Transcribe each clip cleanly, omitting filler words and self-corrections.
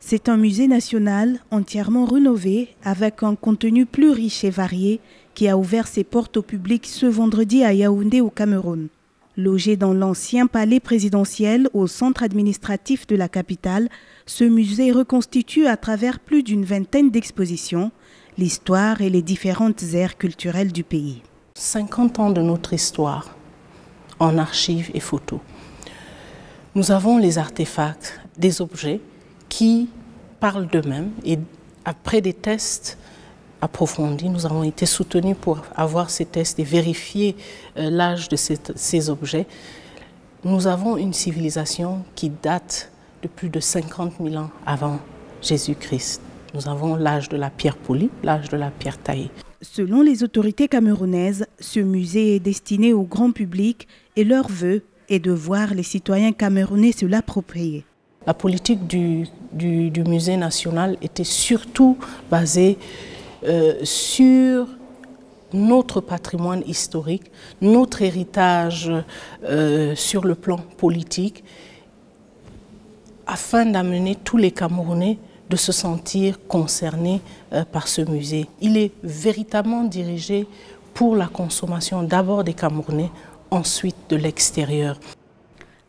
C'est un musée national entièrement rénové avec un contenu plus riche et varié qui a ouvert ses portes au public ce vendredi à Yaoundé au Cameroun. Logé dans l'ancien palais présidentiel au centre administratif de la capitale, ce musée reconstitue à travers plus d'une vingtaine d'expositions l'histoire et les différentes aires culturelles du pays. 50 ans de notre histoire en archives et photos. Nous avons les artefacts, des objets qui parlent d'eux-mêmes et après des tests approfondis, nous avons été soutenus pour avoir ces tests et vérifier l'âge de ces objets. Nous avons une civilisation qui date de plus de 50 000 ans avant Jésus-Christ. Nous avons l'âge de la pierre polie, l'âge de la pierre taillée. Selon les autorités camerounaises, ce musée est destiné au grand public et leur vœu est de voir les citoyens camerounais se l'approprier. La politique du musée national était surtout basée sur notre patrimoine historique, notre héritage sur le plan politique, afin d'amener tous les Camerounais de se sentir concernés par ce musée. Il est véritablement dirigé pour la consommation d'abord des Camerounais, ensuite de l'extérieur.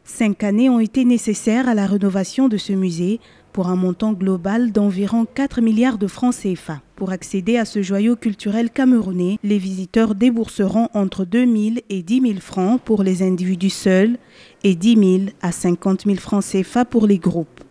5 années ont été nécessaires à la rénovation de ce musée pour un montant global d'environ 4 milliards de francs CFA. Pour accéder à ce joyau culturel camerounais, les visiteurs débourseront entre 2 000 et 10 000 francs pour les individus seuls et 10 000 à 50 000 francs CFA pour les groupes.